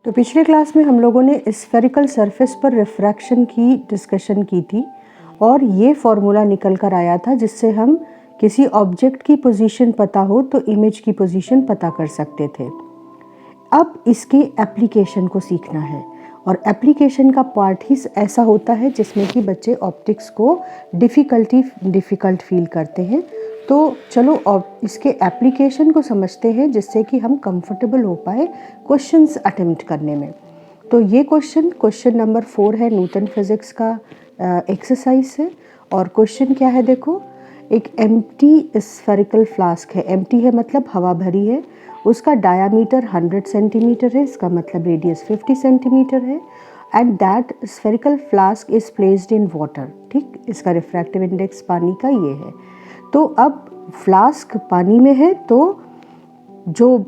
तो पिछले क्लास में हम लोगों ने स्फेरिकल सरफेस पर रिफ्रैक्शन की डिस्कशन की थी और ये फॉर्मूला निकल कर आया था जिससे हम किसी ऑब्जेक्ट की पोजीशन पता हो तो इमेज की पोजीशन पता कर सकते थे। अब इसके एप्लीकेशन को सीखना है और एप्लीकेशन का पार्ट ही ऐसा होता है जिसमें कि बच्चे ऑप्टिक्स को डिफ़िकल्ट फील करते हैं। तो चलो इसके एप्लीकेशन को समझते हैं जिससे कि हम कंफर्टेबल हो पाए क्वेश्चंस अटेम्प्ट करने में। तो ये क्वेश्चन नंबर 4 है, न्यूटन फिज़िक्स का एक्सरसाइज है। और क्वेश्चन क्या है देखो, एक एम्प्टी स्फेरिकल फ्लास्क है। एम्प्टी है मतलब हवा भरी है, उसका डायामीटर 100 सेंटीमीटर है, इसका मतलब रेडियस 50 सेंटीमीटर है। And that spherical flask is placed in water. ठीक, इसका रिफ्रैक्टिव इंडेक्स पानी का ये है। तो अब फ्लास्क पानी में है तो जो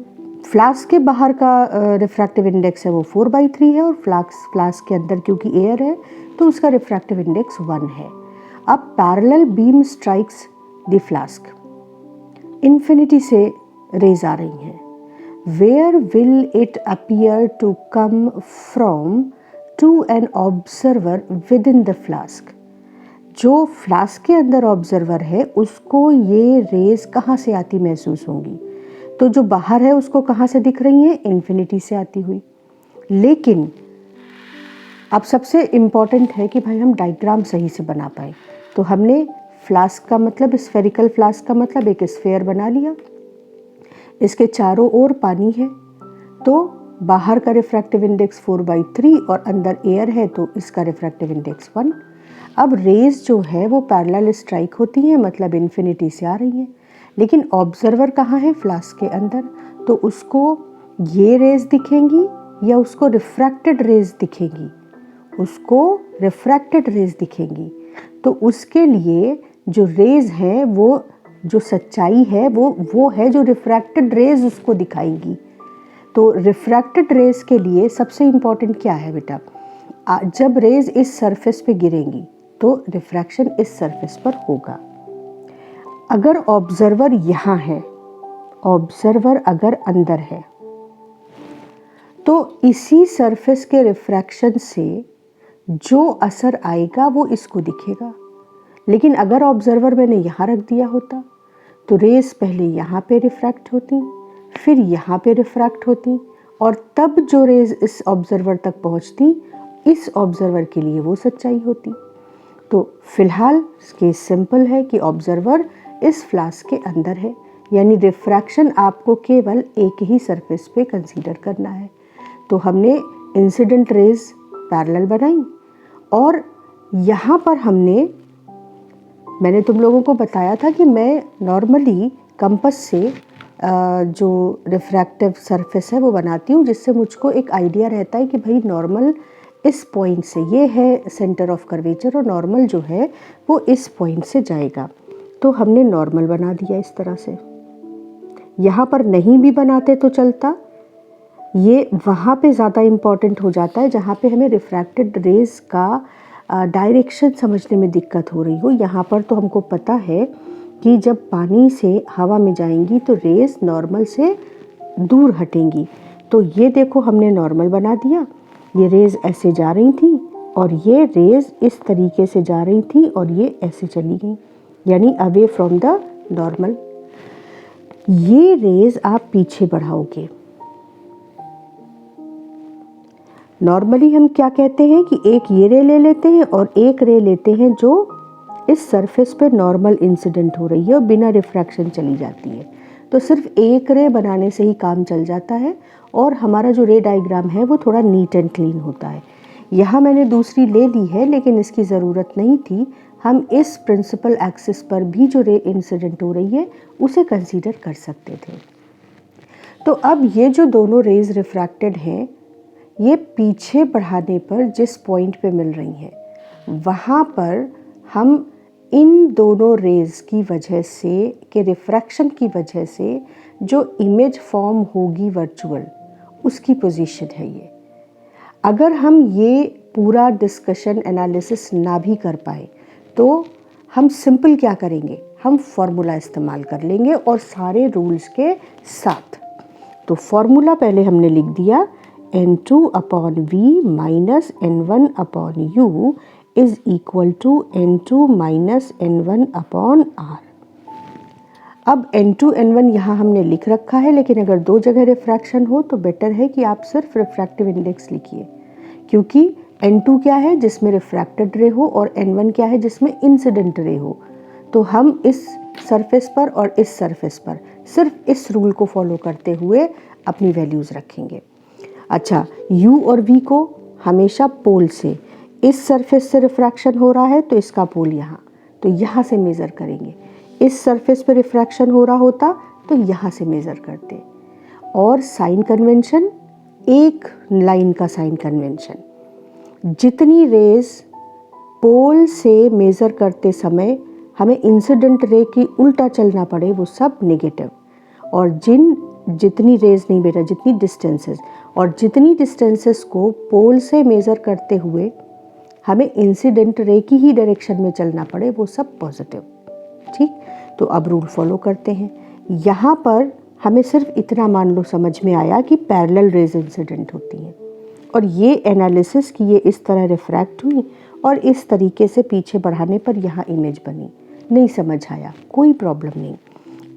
फ्लास्क के बाहर का रिफ्रैक्टिव इंडेक्स है वो 4/3 है और फ्लास्क के अंदर क्योंकि एयर है तो उसका रिफ्रैक्टिव इंडेक्स 1 है। अब parallel beam strikes the flask, infinity से रेज आ रही हैं। Where will it appear to come from to an observer within the flask. जो फ्लास्क के अंदर ऑब्जर्वर है उसको ये रेज कहाँ से आती महसूस होंगी? तो जो बाहर है उसको कहाँ से दिख रही हैं? इन्फिनिटी से आती हुई। लेकिन अब सबसे इम्पॉर्टेंट है कि भाई हम डायग्राम सही से बना पाए। तो हमने फ्लास्क का मतलब, स्फेरिकल फ्लास्क का मतलब एक स्फेयर बना लिया, इसके चारों ओर पानी है तो बाहर का रिफ्रैक्टिव इंडेक्स 4/3 और अंदर एयर है तो इसका रिफ्रैक्टिव इंडेक्स 1। अब रेज जो है वो पैरेलल स्ट्राइक होती हैं, मतलब इन्फिनिटी से आ रही हैं। लेकिन ऑब्जर्वर कहाँ है? फ्लास्क के अंदर। तो उसको ये रेज दिखेंगी या उसको रिफ्रैक्टेड रेज दिखेंगी? उसको रिफ्रैक्टेड रेज दिखेंगी। तो उसके लिए जो रेज है, वो जो सच्चाई है वो है जो रिफ्रैक्टेड रेज उसको दिखाएंगी। तो रिफ्रैक्टेड रेज के लिए सबसे इम्पॉर्टेंट क्या है बेटा? जब रेज इस सरफेस पे गिरेंगी तो रिफ्रैक्शन इस सरफेस पर होगा। अगर ऑब्जर्वर यहाँ है, ऑब्जर्वर अगर अंदर है तो इसी सरफेस के रिफ्रैक्शन से जो असर आएगा वो इसको दिखेगा। लेकिन अगर ऑब्जर्वर मैंने यहाँ रख दिया होता तो रेज पहले यहाँ पे रिफ्रैक्ट होती, फिर यहाँ पे रिफ्रैक्ट होती और तब जो रेज इस ऑब्जर्वर तक पहुँचती, इस ऑब्जर्वर के लिए वो सच्चाई होती। तो फिलहाल केस सिंपल है कि ऑब्जर्वर इस फ्लास्क के अंदर है, यानी रिफ्रैक्शन आपको केवल एक ही सरफेस पे कंसीडर करना है। तो हमने इंसिडेंट रेज पैरेलल बनाई और यहाँ पर मैंने तुम लोगों को बताया था कि मैं नॉर्मली कंपास से जो रिफ्रैक्टिव सरफेस है वो बनाती हूँ, जिससे मुझको एक आइडिया रहता है कि भाई नॉर्मल इस पॉइंट से, ये है सेंटर ऑफ कर्वेचर और नॉर्मल जो है वो इस पॉइंट से जाएगा। तो हमने नॉर्मल बना दिया इस तरह से। यहाँ पर नहीं भी बनाते तो चलता, ये वहाँ पे ज़्यादा इम्पॉर्टेंट हो जाता है जहाँ पे हमें रिफ्रैक्टेड रेज का डायरेक्शन समझने में दिक्कत हो रही हो। यहाँ पर तो हमको पता है कि जब पानी से हवा में जाएंगी तो रेज नॉर्मल से दूर हटेंगी। तो ये देखो हमने नॉर्मल बना दिया, ये रेज ऐसे जा रही थी और ये रेज इस तरीके से जा रही थी और ये ऐसे चली गई, यानी अवे फ्रॉम द नॉर्मल। ये रेज आप पीछे बढ़ाओगे। नॉर्मली हम क्या कहते हैं कि एक ये रे ले लेते हैं और एक रे लेते हैं जो इस सरफेस पे नॉर्मल इंसिडेंट हो रही है और बिना रिफ्रैक्शन चली जाती है। तो सिर्फ एक रे बनाने से ही काम चल जाता है और हमारा जो रे डायग्राम है वो थोड़ा नीट एंड क्लीन होता है। यहाँ मैंने दूसरी ले ली है लेकिन इसकी ज़रूरत नहीं थी। हम इस प्रिंसिपल एक्सिस पर भी जो रे इंसिडेंट हो रही है उसे कंसीडर कर सकते थे। तो अब ये जो दोनों रेज रिफ्रैक्टेड हैं, ये पीछे बढ़ाने पर जिस पॉइंट पे मिल रही हैं वहाँ पर हम इन दोनों रेज की वजह से, के रिफ्रैक्शन की वजह से जो इमेज फॉर्म होगी वर्चुअल, उसकी पोजीशन है ये। अगर हम ये पूरा डिस्कशन एनालिसिस ना भी कर पाए तो हम सिंपल क्या करेंगे, हम फॉर्मूला इस्तेमाल कर लेंगे और सारे रूल्स के साथ। तो फॉर्मूला पहले हमने लिख दिया, N2 upon V minus N1 upon U is equal to N2 minus N1 upon R। अब N2 N1 यहाँ हमने लिख रखा है, लेकिन अगर दो जगह रिफ्रैक्शन हो तो बेटर है कि आप सिर्फ रिफ्रैक्टिव इंडेक्स लिखिए, क्योंकि N2 क्या है जिसमें रिफ्रैक्टेड रे हो और N1 क्या है जिसमें इंसिडेंट रे हो। तो हम इस सरफेस पर और इस सरफेस पर सिर्फ इस रूल को फॉलो करते हुए अपनी वैल्यूज़ रखेंगे। अच्छा, U और V को हमेशा पोल से, इस सरफेस से रिफ्रैक्शन हो रहा है तो इसका पोल यहाँ, तो यहाँ से मेज़र करेंगे। इस सरफेस पर रिफ्रैक्शन हो रहा होता तो यहाँ से मेज़र करते। और साइन कन्वेंशन, एक लाइन का साइन कन्वेंशन, जितनी रेज पोल से मेज़र करते समय हमें इंसिडेंट रे की उल्टा चलना पड़े वो सब नेगेटिव, और जितनी रेज नहीं बेटा, जितनी डिस्टेंसेस, और जितनी डिस्टेंसेस को पोल से मेज़र करते हुए हमें इंसिडेंट रे की ही डायरेक्शन में चलना पड़े वो सब पॉजिटिव। ठीक, तो अब रूल फॉलो करते हैं। यहाँ पर हमें सिर्फ इतना मान लो समझ में आया कि पैरेलल रेज इंसिडेंट होती हैं, और ये एनालिसिस कि ये इस तरह रिफ्रैक्ट हुई और इस तरीके से पीछे बढ़ाने पर यहाँ इमेज बनी, नहीं समझ आया, कोई प्रॉब्लम नहीं।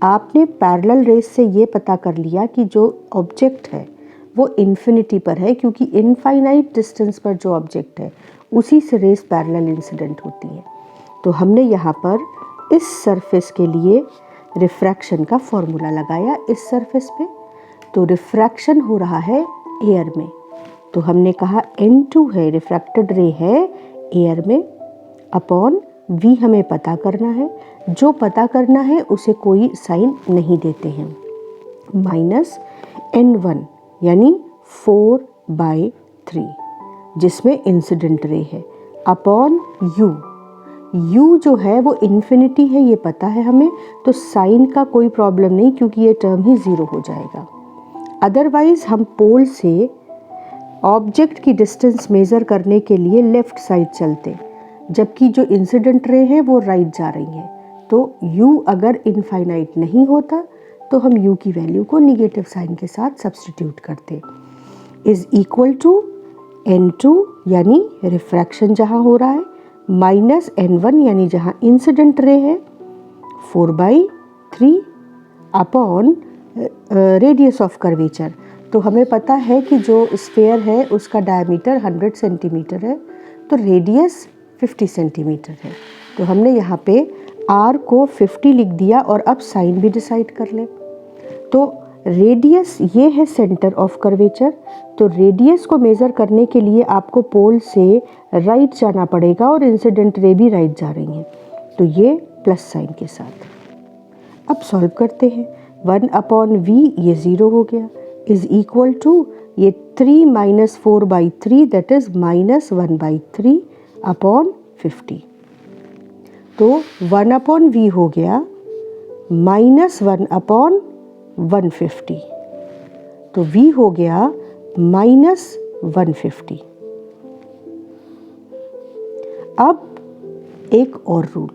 आपने पैरेलल रेज से ये पता कर लिया कि जो ऑब्जेक्ट है वो इन्फिनिटी पर है, क्योंकि इनफाइनाइट डिस्टेंस पर जो ऑब्जेक्ट है उसी से रेज पैरेलल इंसिडेंट होती है। तो हमने यहाँ पर इस सरफेस के लिए रिफ्रैक्शन का फॉर्मूला लगाया इस सरफेस पे, तो रिफ्रैक्शन हो रहा है एयर में, तो हमने कहा N2 है, रिफ्रैक्टेड रे है एयर में, अपॉन V हमें पता करना है, जो पता करना है उसे कोई साइन नहीं देते हैं, माइनस N1 यानी 4/3 जिसमें इंसिडेंट रे है, अपॉन U जो है वो इन्फिनिटी है, ये पता है हमें, तो साइन का कोई प्रॉब्लम नहीं, क्योंकि ये टर्म ही ज़ीरो हो जाएगा। अदरवाइज़ हम पोल से ऑब्जेक्ट की डिस्टेंस मेज़र करने के लिए लेफ़्ट साइड चलते, जबकि जो इंसिडेंट रे है वो राइट जा रही है, तो U अगर इनफाइनाइट नहीं होता तो हम U की वैल्यू को निगेटिव साइन के साथ सब्सटीट्यूट करते, इज़ इक्वल टू N2 यानी रिफ्रैक्शन जहाँ हो रहा है, माइनस N1 यानी जहाँ इंसिडेंट रे है 4/3 अपॉन रेडियस ऑफ कर्वेचर। तो हमें पता है कि जो स्फीयर है उसका डायमीटर 100 सेंटीमीटर है, तो रेडियस 50 सेंटीमीटर है, तो हमने यहाँ पे R को 50 लिख दिया, और अब साइन भी डिसाइड कर ले। तो रेडियस ये है सेंटर ऑफ कर्वेचर, तो रेडियस को मेज़र करने के लिए आपको पोल से राइट जाना पड़ेगा, और इंसिडेंट रे भी राइट जा रही हैं, तो ये प्लस साइन के साथ। अब सॉल्व करते हैं, 1/V ये 0 हो गया, इज़ इक्वल टू ये 3 minus 4/3 that is minus 1/3 upon 50। तो 1/V हो गया माइनस 1/150, तो V हो गया माइनस 150। अब एक और rule,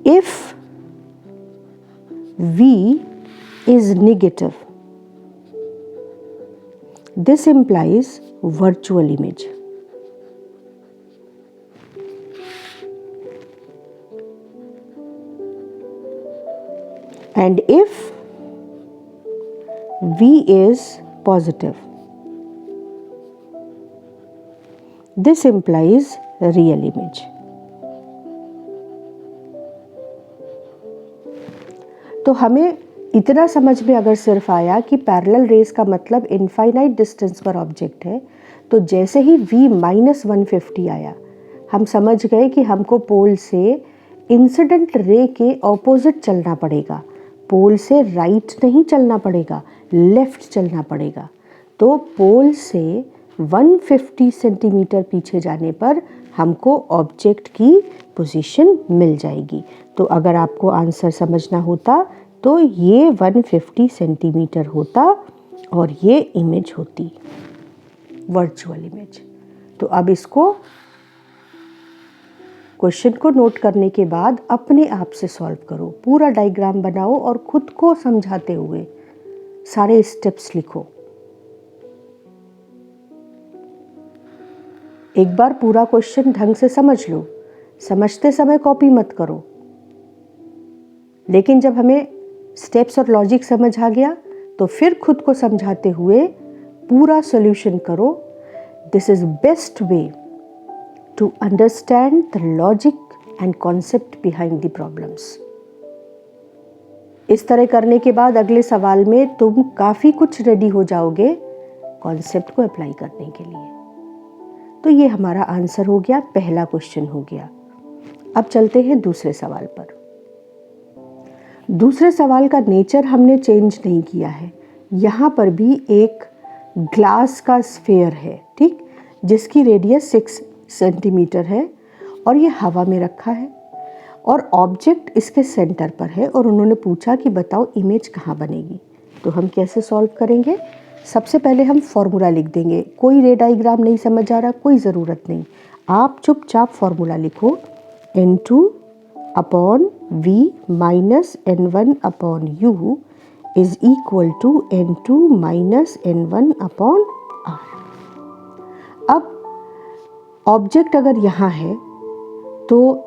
if V is negative, this implies virtual image. And if V is positive, this implies real image. तो हमें इतना समझ में अगर सिर्फ आया कि पैरेलल रेस का मतलब इनफाइनाइट डिस्टेंस पर ऑब्जेक्ट है, तो जैसे ही V माइनस 150 आया हम समझ गए कि हमको पोल से इंसिडेंट रे के ऑपोजिट चलना पड़ेगा, पोल से राइट नहीं चलना पड़ेगा, लेफ्ट चलना पड़ेगा। तो पोल से 150 सेंटीमीटर पीछे जाने पर हमको ऑब्जेक्ट की पोजीशन मिल जाएगी। तो अगर आपको आंसर समझना होता तो ये 150 सेंटीमीटर होता और ये इमेज होती, वर्चुअल इमेज। तो अब इसको क्वेश्चन को नोट करने के बाद अपने आप से सॉल्व करो, पूरा डायग्राम बनाओ और खुद को समझाते हुए सारे स्टेप्स लिखो। एक बार पूरा क्वेश्चन ढंग से समझ लो, समझते समय कॉपी मत करो। लेकिन जब हमें स्टेप्स और लॉजिक समझ आ गया तो फिर खुद को समझाते हुए पूरा सॉल्यूशन करो। This is best way to understand the logic and concept behind the problems. इस तरह करने के बाद अगले सवाल में तुम काफ़ी कुछ रेडी हो जाओगे कॉन्सेप्ट को अप्लाई करने के लिए। तो ये हमारा आंसर हो गया, पहला क्वेश्चन हो गया। अब चलते हैं दूसरे सवाल पर। दूसरे सवाल का नेचर हमने चेंज नहीं किया है। यहाँ पर भी एक ग्लास का स्फेयर है, ठीक, जिसकी रेडियस 6 सेंटीमीटर है और ये हवा में रखा है और ऑब्जेक्ट इसके सेंटर पर है और उन्होंने पूछा कि बताओ इमेज कहाँ बनेगी। तो हम कैसे सॉल्व करेंगे? सबसे पहले हम फॉर्मूला लिख देंगे। कोई रे डायग्राम नहीं समझ आ रहा, कोई ज़रूरत नहीं, आप चुपचाप फॉर्मूला लिखो। N2 upon V minus N1 upon U is equal to N2 minus N1 upon R। अब ऑब्जेक्ट अगर यहाँ है तो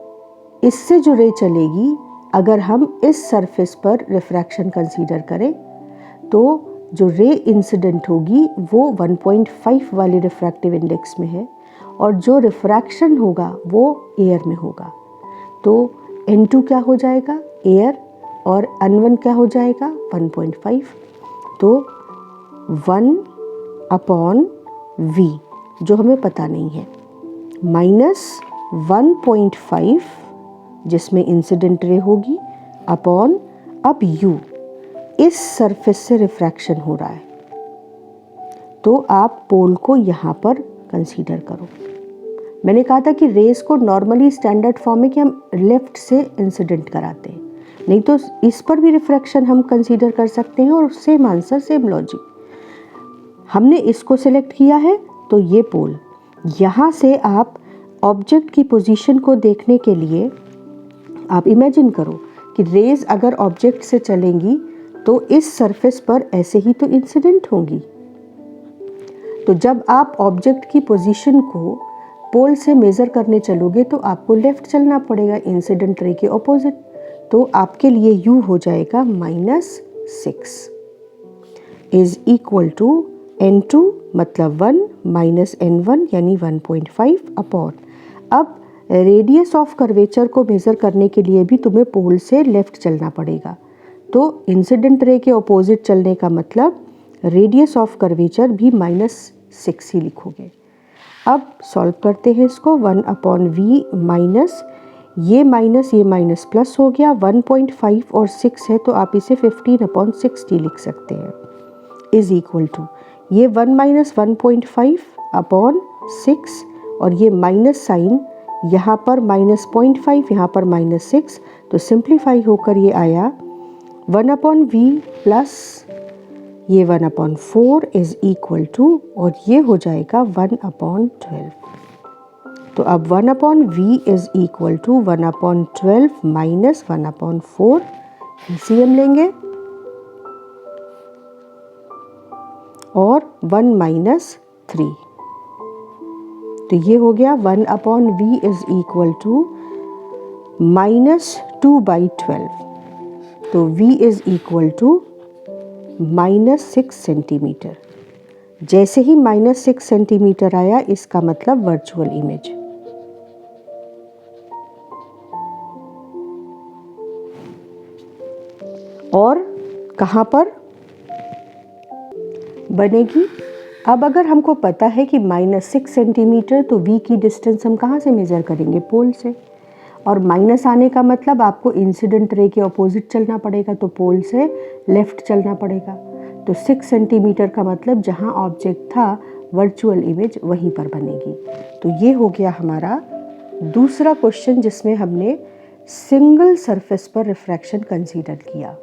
इससे जो रे चलेगी, अगर हम इस सरफेस पर रिफ्रैक्शन कंसीडर करें तो जो रे इंसिडेंट होगी वो 1.5 वाले रिफ्रैक्टिव इंडेक्स में है और जो रिफ्रैक्शन होगा वो एयर में होगा। तो N2 क्या हो जाएगा? एयर, और N1 क्या हो जाएगा? 1.5। तो 1 अपॉन V जो हमें पता नहीं है माइनस 1.5 जिसमें इंसिडेंट रे होगी अपॉन, अब U इस सरफेस से रिफ्रैक्शन हो रहा है तो आप पोल को यहाँ पर कंसीडर करो। मैंने कहा था कि रेस को नॉर्मली स्टैंडर्ड फॉर्म में कि हम लेफ्ट से इंसिडेंट कराते हैं, नहीं तो इस पर भी रिफ्रैक्शन हम कंसीडर कर सकते हैं और सेम आंसर, सेम लॉजिक। हमने इसको सिलेक्ट किया है तो ये पोल, यहाँ से आप ऑब्जेक्ट की पोजीशन को देखने के लिए आप इमेजिन करो कि रेज अगर ऑब्जेक्ट से चलेंगी तो इस सरफेस पर ऐसे ही तो इंसिडेंट होंगी। तो जब आप ऑब्जेक्ट की पोजीशन को पोल से मेज़र करने चलोगे तो आपको लेफ्ट चलना पड़ेगा इंसिडेंट रे के ऑपोजिट। तो आपके लिए U हो जाएगा -6 इज इक्वल टू N2 मतलब 1 माइनस N1 यानी 1.5 अपॉन, अब रेडियस ऑफ कर्वेचर को मेज़र करने के लिए भी तुम्हें पोल से लेफ्ट चलना पड़ेगा। तो इंसिडेंट रे के ऑपोजिट चलने का मतलब रेडियस ऑफ कर्वेचर भी -6 ही लिखोगे। अब सॉल्व करते हैं इसको। 1 अपॉन V माइनस ये माइनस प्लस हो गया, 1.5 और 6 है तो आप इसे 15 अपॉन 60 लिख सकते हैं इज इक्वल टू ये 1 माइनस 1.5 अपॉन 6 और ये माइनस साइन यहाँ पर -0.5 यहाँ पर -6, तो सिंप्लीफाई होकर ये आया 1 अपॉन V प्लस ये 1 अपॉन 4 इज इक्वल टू, और ये हो जाएगा 1 अपॉन 12। तो अब 1 upon V is equal to 1 upon 12 minus 1 upon 4, LCM लेंगे और 1 माइनस 3, तो ये हो गया 1 upon V is equal to -2/12। तो V is equal to -6 centimetre. जैसे ही -6 सेंटीमीटर आया इसका मतलब वर्चुअल इमेज। और कहाँ पर बनेगी? अब अगर हमको पता है कि -6 सेंटीमीटर, तो V की डिस्टेंस हम कहाँ से मेज़र करेंगे? पोल से। और माइनस आने का मतलब आपको इंसिडेंट रे के ऑपोजिट चलना पड़ेगा, तो पोल से लेफ्ट चलना पड़ेगा। तो 6 सेंटीमीटर का मतलब जहाँ ऑब्जेक्ट था वर्चुअल इमेज वहीं पर बनेगी। तो ये हो गया हमारा दूसरा क्वेश्चन जिसमें हमने सिंगल सरफेस पर रिफ्रैक्शन कंसीडर किया।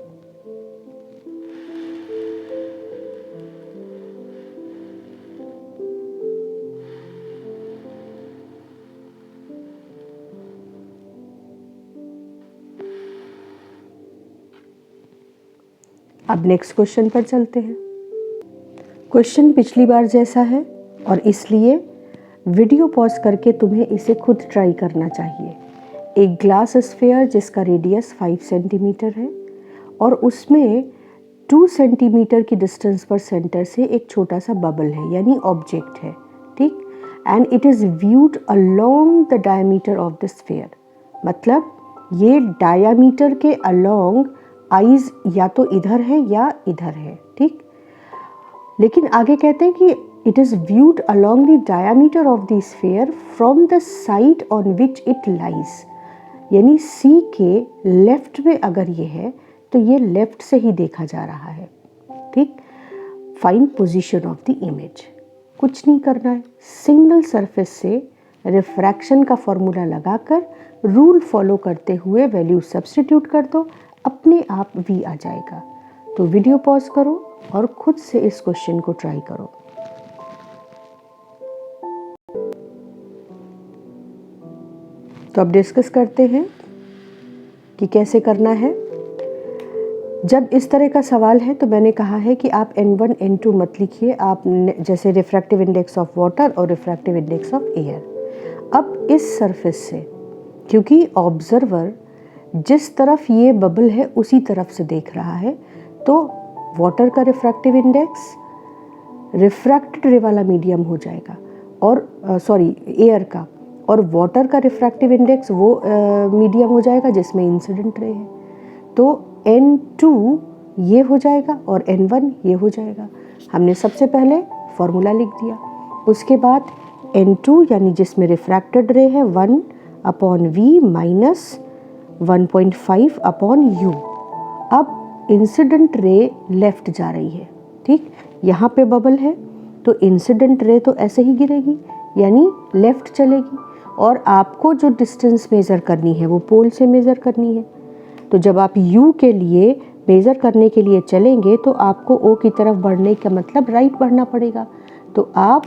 अब नेक्स्ट क्वेश्चन पर चलते हैं। क्वेश्चन पिछली बार जैसा है और इसलिए वीडियो पॉज करके तुम्हें इसे खुद ट्राई करना चाहिए। एक ग्लास स्फीयर जिसका रेडियस 5 सेंटीमीटर है और उसमें 2 सेंटीमीटर की डिस्टेंस पर सेंटर से एक छोटा सा बबल है, यानी ऑब्जेक्ट है, ठीक। And it is viewed along the diameter of the sphere, मतलब ये डायमीटर के अलोंग आइज या तो इधर है या इधर है, ठीक। लेकिन आगे कहते हैं कि it is viewed along the diameter of the sphere from the side on which it lies, यानी सी के लेफ्ट में अगर ये है तो ये लेफ्ट से ही देखा जा रहा है, ठीक। Find position of the image, कुछ नहीं करना है, सिंगल सरफेस से रिफ्रैक्शन का फॉर्मूला लगाकर रूल फॉलो करते हुए वैल्यू सब्स्टिट्यूट कर दो, अपने आप वी आ जाएगा। तो वीडियो पॉज करो और खुद से इस क्वेश्चन को ट्राई करो। तो अब डिस्कस करते हैं कि कैसे करना है। जब इस तरह का सवाल है तो मैंने कहा है कि आप N1 N2 मत लिखिए, आप जैसे रिफ्रैक्टिव इंडेक्स ऑफ वाटर और रिफ्रैक्टिव इंडेक्स ऑफ एयर। अब इस सरफेस से, क्योंकि ऑब्जर्वर जिस तरफ ये बबल है उसी तरफ से देख रहा है, तो वाटर का रिफ्रैक्टिव इंडेक्स रिफ्रैक्टेड रे वाला मीडियम हो जाएगा, और एयर का, और वाटर का रिफ्रैक्टिव इंडेक्स वो मीडियम हो जाएगा जिसमें इंसिडेंट रे है। तो N2 ये हो जाएगा और N1 ये हो जाएगा। हमने सबसे पहले फॉर्मूला लिख दिया, उसके बाद N2 यानी जिसमें रिफ्रैक्टेड रे है 1/V माइनस 1.5 अपॉन U। अब इंसिडेंट रे लेफ्ट जा रही है, ठीक। यहाँ पे बबल है तो इंसिडेंट रे तो ऐसे ही गिरेगी, यानी लेफ्ट चलेगी, और आपको जो डिस्टेंस मेज़र करनी है वो पोल से मेज़र करनी है। तो जब आप U के लिए मेज़र करने के लिए चलेंगे तो आपको O की तरफ बढ़ने का मतलब राइट बढ़ना पड़ेगा। तो आप,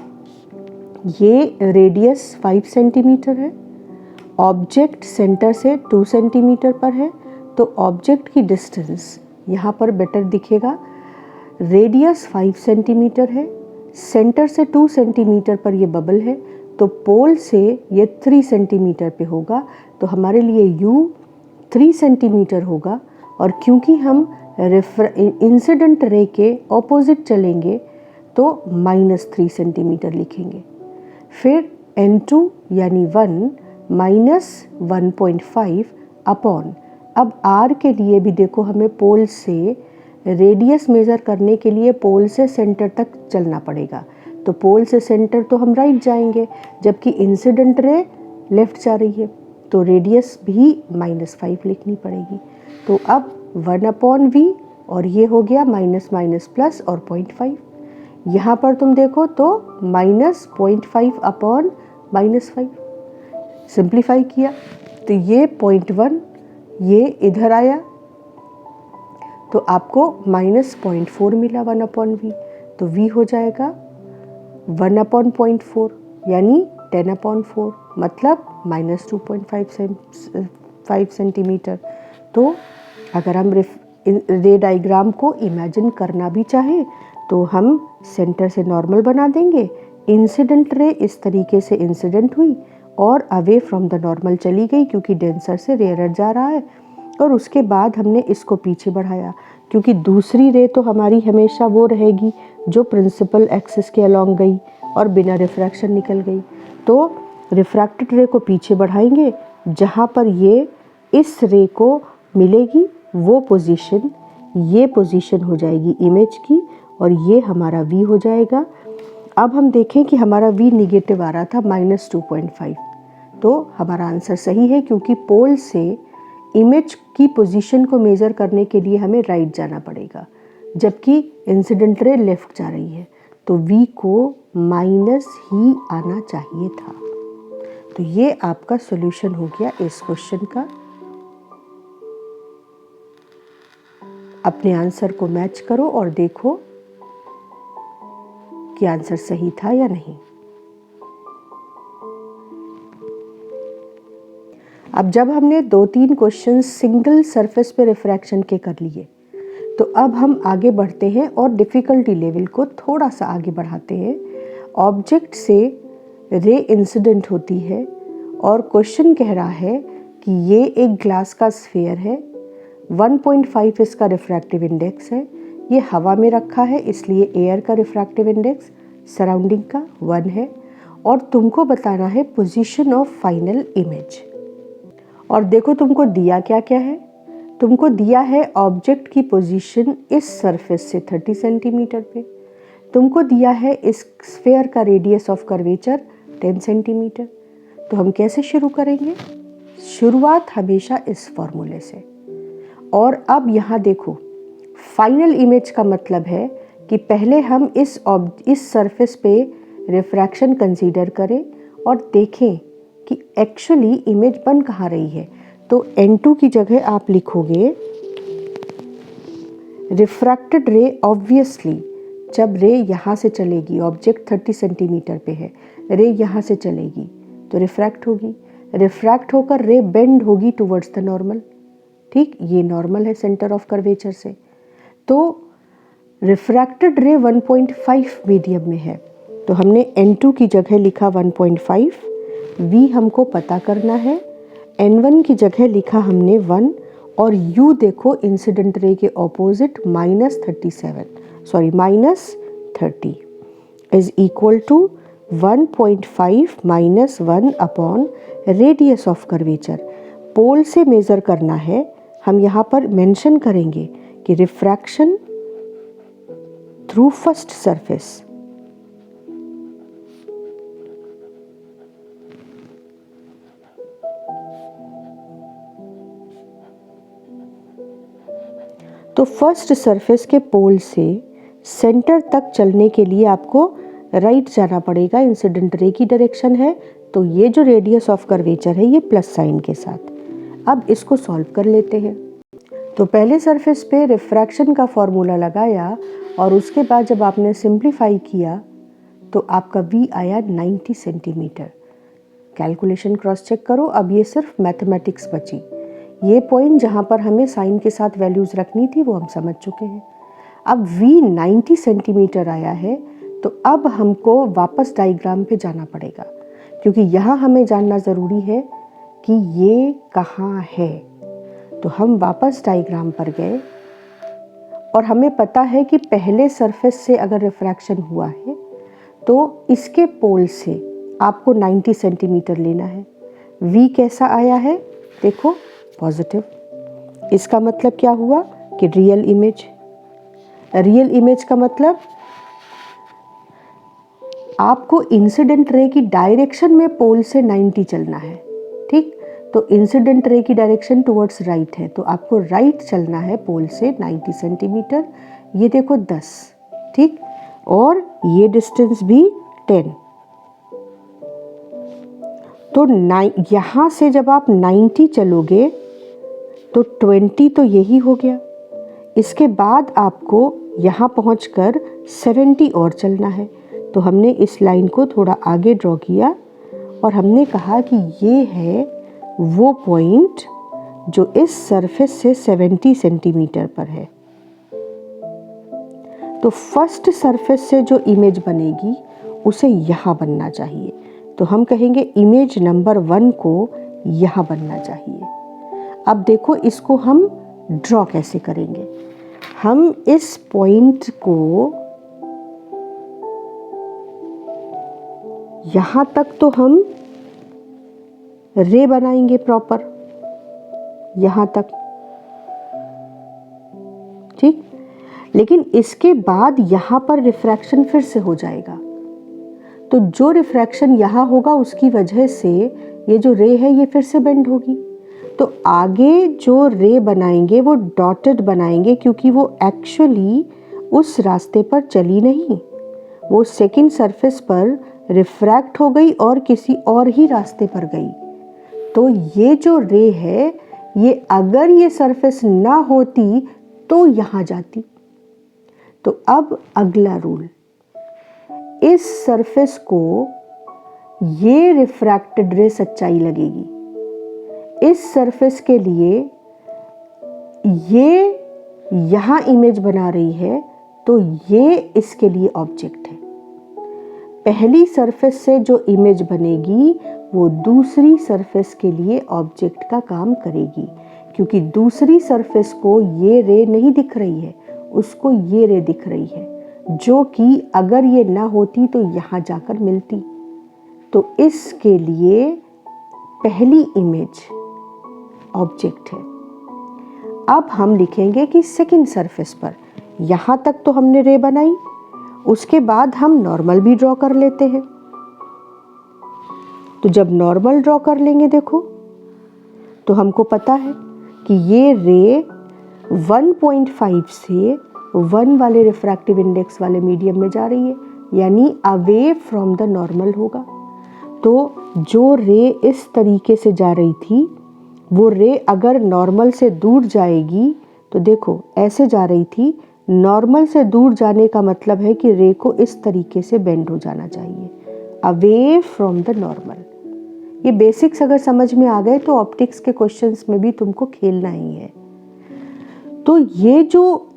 ये रेडियस 5 सेंटीमीटर है, ऑब्जेक्ट सेंटर से 2 सेंटीमीटर पर है, तो ऑब्जेक्ट की डिस्टेंस यहाँ पर बेटर दिखेगा, रेडियस 5 सेंटीमीटर है, सेंटर से 2 सेंटीमीटर पर ये बबल है, तो पोल से ये 3 सेंटीमीटर पे होगा, तो हमारे लिए U 3 सेंटीमीटर होगा। और क्योंकि हम इंसिडेंट रे के ऑपोजिट चलेंगे तो -3 सेंटीमीटर लिखेंगे। फिर N2 यानी 1 माइनस 1.5 अपॉन, अब R के लिए भी देखो, हमें पोल से रेडियस मेज़र करने के लिए पोल से सेंटर तक चलना पड़ेगा, तो पोल से सेंटर तो हम राइट जाएंगे, जबकि इंसिडेंट रे लेफ्ट जा रही है, तो रेडियस भी -5 लिखनी पड़ेगी। तो अब 1/V और ये हो गया माइनस माइनस प्लस और 0.5। यहाँ पर तुम देखो तो -0.5 अपॉन -5 सिंप्लीफाई किया तो ये 0.1 ये इधर आया, तो आपको -0.4 मिला 1/V, तो V हो जाएगा 1/0.4 यानी 10/4, मतलब -2.5 सेंटीमीटर। तो अगर हम रे डायग्राम को इमेजिन करना भी चाहें तो हम सेंटर से नॉर्मल बना देंगे, इंसिडेंट रे इस तरीके से इंसिडेंट हुई और अवे फ्रॉम द नॉर्मल चली गई क्योंकि डेंसर से रेयर जा रहा है, और उसके बाद हमने इसको पीछे बढ़ाया क्योंकि दूसरी रे तो हमारी हमेशा वो रहेगी जो प्रिंसिपल एक्सिस के अलॉन्ग गई और बिना रिफ्रैक्शन निकल गई। तो रिफ्रैक्टेड रे को पीछे बढ़ाएंगे, जहाँ पर ये इस रे को मिलेगी वो पोजीशन, ये पोजीशन हो जाएगी इमेज की, और ये हमारा V हो जाएगा। अब हम देखें कि हमारा V निगेटिव आ रहा था -2.5, तो हमारा आंसर सही है क्योंकि पोल से इमेज की पोजीशन को मेज़र करने के लिए हमें राइट जाना पड़ेगा, जबकि इंसिडेंट रे लेफ्ट जा रही है, तो V को माइनस ही आना चाहिए था। तो ये आपका सॉल्यूशन हो गया इस क्वेश्चन का। अपने आंसर को मैच करो और देखो कि आंसर सही था या नहीं। अब जब हमने 2-3 क्वेश्चन सिंगल सरफेस पे रिफ्रैक्शन के कर लिए, तो अब हम आगे बढ़ते हैं और डिफ़िकल्टी लेवल को थोड़ा सा आगे बढ़ाते हैं। ऑब्जेक्ट से रे इंसिडेंट होती है और क्वेश्चन कह रहा है कि ये एक ग्लास का स्फीयर है, 1.5 इसका रिफ्रैक्टिव इंडेक्स है, ये हवा में रखा है इसलिए एयर का रिफ्रैक्टिव इंडेक्स सराउंडिंग का 1 है और तुमको बताना है पोजीशन ऑफ फाइनल इमेज। और देखो तुमको दिया क्या क्या है, तुमको दिया है ऑब्जेक्ट की पोजीशन इस सरफेस से 30 सेंटीमीटर पे, तुमको दिया है इस स्फीयर का रेडियस ऑफ कर्वेचर 10 सेंटीमीटर। तो हम कैसे शुरू करेंगे? शुरुआत हमेशा इस फॉर्मूले से। और अब यहाँ देखो, फाइनल इमेज का मतलब है कि पहले हम इस सरफेस पे रिफ्रैक्शन कंसीडर करें और देखें कि एक्चुअली इमेज बन कहाँ रही है। तो N2 की जगह आप लिखोगे रिफ्रैक्टेड रे। ऑब्वियसली जब रे यहाँ से चलेगी, ऑब्जेक्ट 30 सेंटीमीटर पे है, रे यहाँ से चलेगी तो रिफ्रैक्ट होगी, रिफ्रैक्ट होकर रे बेंड होगी टुवर्ड्स द नॉर्मल। ठीक, ये नॉर्मल है सेंटर ऑफ कर्वेचर से। तो रिफ्रैक्टेड रे 1.5 मीडियम में है तो हमने N2 की जगह लिखा 1.5, V हमको पता करना है, N1 की जगह लिखा हमने 1 और U देखो इंसिडेंट रे के opposite -30 is equal to 1.5 - 1 upon radius of curvature. Pole से मेज़र करना है, हम यहाँ पर मेंशन करेंगे कि रिफ्रैक्शन थ्रू फर्स्ट सरफेस। तो फर्स्ट सरफेस के पोल से सेंटर तक चलने के लिए आपको राइट जाना पड़ेगा, इंसिडेंट रे की डायरेक्शन है तो ये जो रेडियस ऑफ कर्वेचर है ये प्लस साइन के साथ। अब इसको सॉल्व कर लेते हैं। तो पहले सरफेस पे रिफ्रैक्शन का फॉर्मूला लगाया और उसके बाद जब आपने सिंप्लीफाई किया तो आपका V आया 90 सेंटीमीटर। कैलकुलेशन क्रॉस चेक करो, अब ये सिर्फ मैथमेटिक्स बची। ये पॉइंट जहाँ पर हमें साइन के साथ वैल्यूज़ रखनी थी वो हम समझ चुके हैं। अब V 90 सेंटीमीटर आया है तो अब हमको वापस डायग्राम पे जाना पड़ेगा क्योंकि यहाँ हमें जानना ज़रूरी है कि ये कहाँ है। तो हम वापस डायग्राम पर गए और हमें पता है कि पहले सरफेस से अगर रिफ्रैक्शन हुआ है तो इसके पोल से आपको 90 सेंटीमीटर लेना है। V कैसा आया है देखो, पॉजिटिव। इसका मतलब क्या हुआ कि रियल इमेज। रियल इमेज का मतलब आपको इंसिडेंट रे की डायरेक्शन में पोल से 90 चलना है। ठीक, तो इंसिडेंट रे की डायरेक्शन टुवर्ड्स राइट है तो आपको राइट चलना है पोल से 90 सेंटीमीटर। ये देखो 10, ठीक, और ये डिस्टेंस भी 10। तो यहाँ से जब आप 90 चलोगे तो 20 तो यही हो गया। इसके बाद आपको यहाँ पहुँचकर 70 और चलना है। तो हमने इस लाइन को थोड़ा आगे ड्रॉ किया और हमने कहा कि ये है वो पॉइंट जो इस सरफेस से 70 सेंटीमीटर पर है। तो फर्स्ट सरफेस से जो इमेज बनेगी उसे यहाँ बनना चाहिए। तो हम कहेंगे इमेज नंबर 1 को यहाँ बनना चाहिए। अब देखो इसको हम ड्रॉ कैसे करेंगे। हम इस पॉइंट को यहाँ तक तो हम रे बनाएंगे प्रॉपर, यहाँ तक, ठीक। लेकिन इसके बाद यहाँ पर रिफ्रैक्शन फिर से हो जाएगा। तो जो रिफ्रैक्शन यहाँ होगा उसकी वजह से ये जो रे है ये फिर से बेंड होगी। तो आगे जो रे बनाएंगे वो डॉटेड बनाएंगे क्योंकि वो एक्चुअली उस रास्ते पर चली नहीं, वो सेकंड सरफेस पर रिफ्रैक्ट हो गई और किसी और ही रास्ते पर गई। तो ये जो रे है ये अगर ये सरफेस ना होती तो यहाँ जाती। तो अब अगला रूल, इस सरफेस को ये रिफ्रैक्टेड रे सच्चाई लगेगी। इस सरफेस के लिए ये यहाँ इमेज बना रही है तो ये इसके लिए ऑब्जेक्ट है। पहली सरफेस से जो इमेज बनेगी वो दूसरी सरफेस के लिए ऑब्जेक्ट का काम करेगी, क्योंकि दूसरी सरफेस को ये रे नहीं दिख रही है, उसको ये रे दिख रही है, जो कि अगर ये ना होती तो यहाँ जाकर मिलती। तो इसके लिए पहली इमेज ऑब्जेक्ट है। अब हम लिखेंगे कि सेकंड सरफेस पर, यहाँ तक तो हमने रे बनाई, उसके बाद हम नॉर्मल भी ड्रॉ कर लेते हैं। तो जब नॉर्मल ड्रॉ कर लेंगे देखो, तो हमको पता है कि ये रे 1.5 से 1 वाले रिफ्रैक्टिव इंडेक्स वाले मीडियम में जा रही है, यानी अवे फ्रॉम द नॉर्मल होगा। तो जो रे इस तरीके से जा रही थी, वो रे अगर नॉर्मल से दूर जाएगी, तो देखो ऐसे जा रही थी, नॉर्मल से दूर जाने का मतलब है कि रे को इस तरीके से बेंड हो जाना चाहिए, अवे फ्रॉम द नॉर्मल। ये बेसिक्स अगर समझ में आ गए तो ऑप्टिक्स के क्वेश्चंस में भी तुमको खेलना ही है। तो ये जो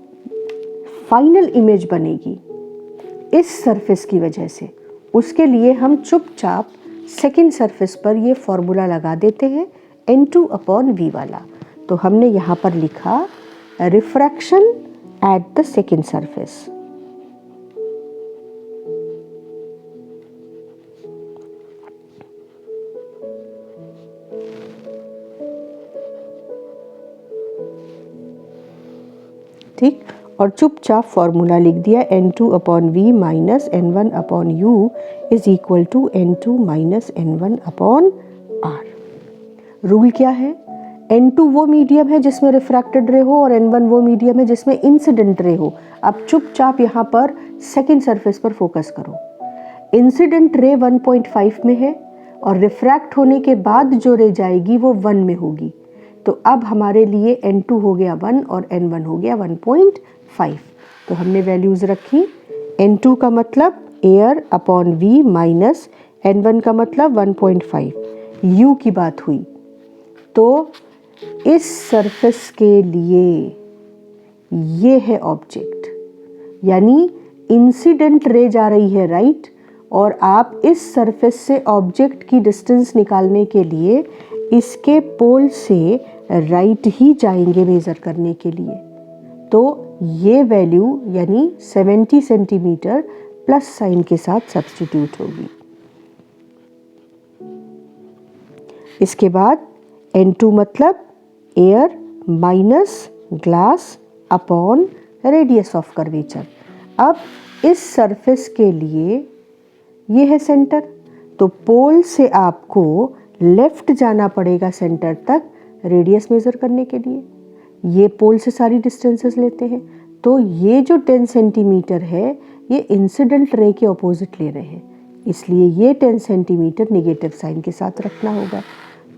फाइनल इमेज बनेगी इस सरफेस की वजह से, उसके लिए हम चुपचाप सेकेंड सरफेस पर ये फॉर्मूला लगा देते हैं N2/V वाला। तो हमने यहाँ पर लिखा refraction at the second surface. ठीक, और चुपचाप फॉर्मूला लिख दिया N2/V minus N1/U is equal to N2 minus N1/R। Rule क्या है? N2 वो मीडियम है जिसमें रिफ्रैक्टेड रे हो और N1 वो मीडियम है जिसमें इंसिडेंट रे हो। अब चुपचाप यहाँ पर सेकेंड सरफेस पर फोकस करो। इंसिडेंट रे 1.5 में है और रिफ्रैक्ट होने के बाद जो रे जाएगी वो 1 में होगी। तो अब हमारे लिए N2 हो गया 1 और N1 हो गया 1.5। तो हमने वैल्यूज़ रखी। N2 का मतलब air upon V minus N1 का मतलब 1.5, U की बात हुई। तो इस सरफेस के लिए ये है ऑब्जेक्ट, यानी इंसिडेंट रे जा रही है राइट, और आप इस सरफेस से ऑब्जेक्ट की डिस्टेंस निकालने के लिए इसके पोल से राइट ही जाएंगे मेज़र करने के लिए। तो ये वैल्यू यानी 70 सेंटीमीटर प्लस साइन के साथ सब्स्टिट्यूट होगी। इसके बाद N2 मतलब air minus glass upon radius of curvature. अब इस सरफेस के लिए ये है सेंटर, तो पोल से आपको लेफ्ट जाना पड़ेगा सेंटर तक रेडियस मेज़र करने के लिए। ये पोल से सारी डिस्टेंसेस लेते हैं, तो ये जो 10 सेंटीमीटर है ये इंसिडेंट रे के ऑपोजिट ले रहे हैं, इसलिए ये 10 सेंटीमीटर नेगेटिव साइन के साथ रखना होगा।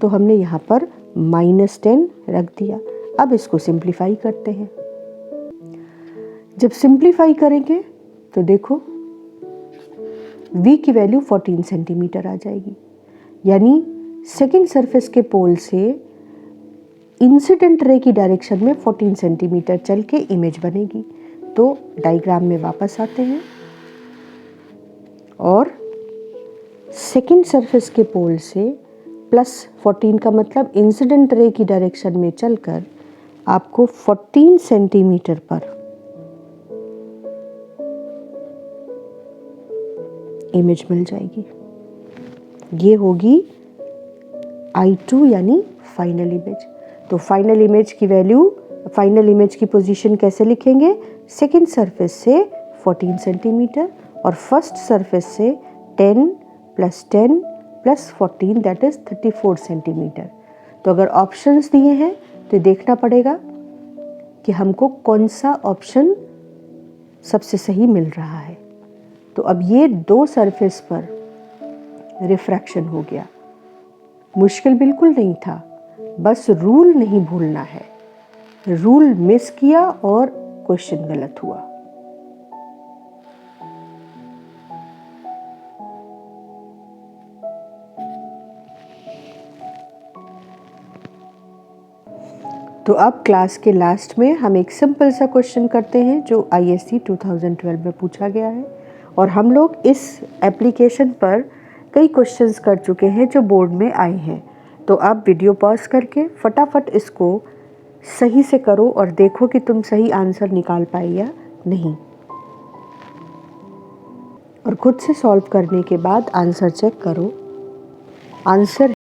तो हमने यहाँ पर -10 रख दिया। अब इसको सिंप्लीफाई करते हैं। जब सिंप्लीफाई करेंगे तो देखो V की वैल्यू 14 सेंटीमीटर आ जाएगी, यानी सेकेंड सरफेस के पोल से इंसिडेंट रे की डायरेक्शन में 14 सेंटीमीटर चल के इमेज बनेगी। तो डायग्राम में वापस आते हैं और सेकेंड सरफेस के पोल से +14 का मतलब इंसिडेंट रे की डायरेक्शन में चलकर आपको 14 सेंटीमीटर पर इमेज मिल जाएगी। ये होगी I2 यानी फाइनल इमेज। तो फाइनल इमेज की वैल्यू, फाइनल इमेज की पोजीशन कैसे लिखेंगे? सेकेंड सरफेस से 14 सेंटीमीटर और फर्स्ट सरफेस से 10 + 10 + 14 दैट इज 34 सेंटीमीटर। तो अगर ऑप्शंस दिए हैं तो देखना पड़ेगा कि हमको कौन सा ऑप्शन सबसे सही मिल रहा है। तो अब ये दो सरफेस पर रिफ्रैक्शन हो गया। मुश्किल बिल्कुल नहीं था, बस रूल नहीं भूलना है। रूल मिस किया और क्वेश्चन गलत हुआ। तो अब क्लास के लास्ट में हम एक सिंपल सा क्वेश्चन करते हैं जो ISC 2012 में पूछा गया है, और हम लोग इस एप्लीकेशन पर कई क्वेश्चंस कर चुके हैं जो बोर्ड में आए हैं। तो आप वीडियो पॉज करके फटाफट इसको सही से करो और देखो कि तुम सही आंसर निकाल पाए या नहीं। और खुद से सॉल्व करने के बाद आंसर चेक करो। आंसर